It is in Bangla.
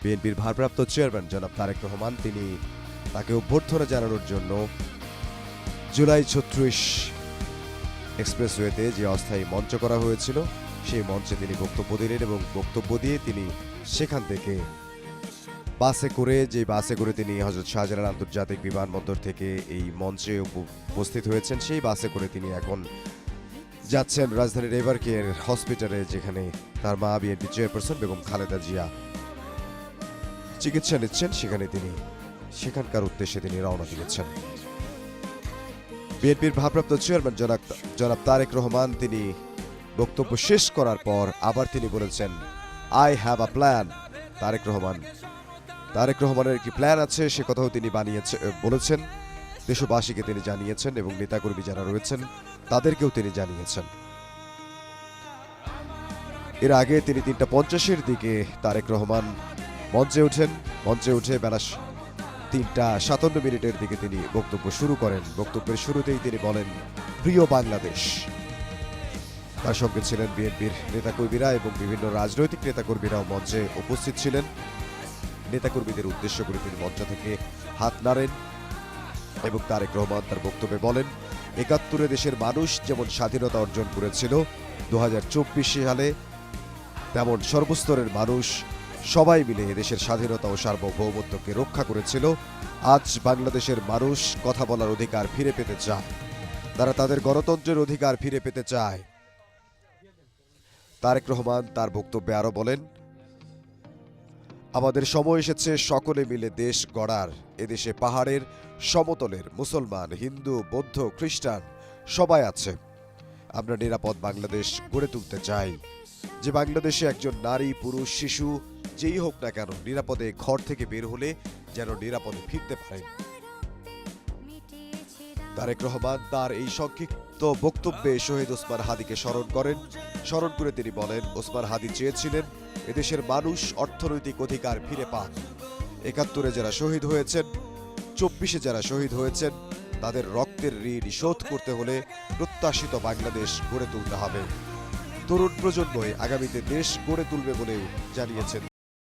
বিএনপির ভারপ্রাপ্ত চেয়ারম্যান জনাব তারেক রহমান তিনি তাকে অভ্যর্থনা জানানোর জন্য জুলাই ৩৬ এক্সপ্রেসওয়েতে যে অস্থায়ী মঞ্চ করা হয়েছিল সেই মঞ্চে তিনি বক্তব্য দিলেন এবং বক্তব্য দিয়ে তিনি সেখান থেকে বাসে করে তিনি হযরত শাহজালাল আন্তর্জাতিক বিমানবন্দর থেকে এই মঞ্চে উপস্থিত হয়েছেন। সেই বাসে করে তিনি এখন যাচ্ছেন রাজধানীর এভারকেয়ার হসপিটালে, যেখানে তার মা বিএনপি চেয়ারপারসন বেগম খালেদা জিয়া চিকিৎসা নিচ্ছেন। সেখানকার উদ্দেশ্যে তিনি রওনা দিয়েছেন। বিএনপির ভারপ্রাপ্ত চেয়ারম্যান জনাব তারেক রহমান তিনি বক্তব্য শেষ করার পর আবার তিনি বলেছেন, I have a plan. Tarique রহমানের একটি প্ল্যান আছে, সে কথাও তিনি বলেছেন। দেশবাসীকে তিনি জানিয়েছেন এবং নেতাকর্মী যারা রয়েছেন তাদেরকেও তিনি জানিয়েছেন। এর আগে তিনি ৩:৫০-এর দিকে তারেক রহমান মঞ্চে উঠে বেলা ৩:৫৭ দিকে তিনি বক্তব্য শুরু করেন। বক্তব্যের শুরুতেই তিনি বলেন, প্রিয় বাংলাদেশ। তার সঙ্গে ছিলেন বিএনপির নেতাকর্মীরা এবং বিভিন্ন রাজনৈতিক নেতাকর্মীরাও মঞ্চে উপস্থিত ছিলেন। নেতাকর্মীদের উদ্দেশ্য করে তিনি মঞ্চ থেকে হাত নাড়েন এবং তারেক রহমান তার বক্তব্যে বলেন, ৭১ দেশের মানুষ যেমন স্বাধীনতা অর্জন করেছিল ২০২৪ সালে, তেমন সর্বস্তরের মানুষ সবাই মিলে এদেশের স্বাধীনতা ও সার্বভৌমত্বকে রক্ষা করেছিল। আজ বাংলাদেশের মানুষ কথা বলার অধিকার ফিরে পেতে চায়, তারা তাদের গণতন্ত্রের অধিকার ফিরে পেতে চায়। তারেক রহমান তার বক্তব্যে আরো বলেন, আমাদের সময় এসেছে সকলে মিলে দেশ গড়ার। এদেশে পাহাড়ের, সমতলের, মুসলমান, হিন্দু, বৌদ্ধ, খ্রিস্টান সবাই আছে। আমরা নিরাপদ বাংলাদেশ গড়ে তুলতে চাই, যে বাংলাদেশে একজন নারী, পুরুষ, শিশু যেই হোক না কেন নিরাপদে ঘর থেকে বের হলে যেন নিরাপদে ফিরতে পারেন। তারেক রহমান তার এই সংক্ষিপ্ত বক্তব্যে শহীদ ওসমান হাদিকে স্মরণ করে তিনি বলেন, ওসমান হাদি চেয়েছিলেন এদেশের মানুষ অর্থনৈতিক অধিকার ফিরে পাক। ৭১-এ যারা শহীদ হয়েছেন, ২৪-এ যারা শহীদ হয়েছেন, তাদের রক্তের ঋণ শোধ করতে হলে প্রত্যাশিত বাংলাদেশ গড়ে তুলতে হবে। তরুণ প্রজন্মই আগামীতে দেশ গড়ে তুলবে বলেও জানিয়েছেন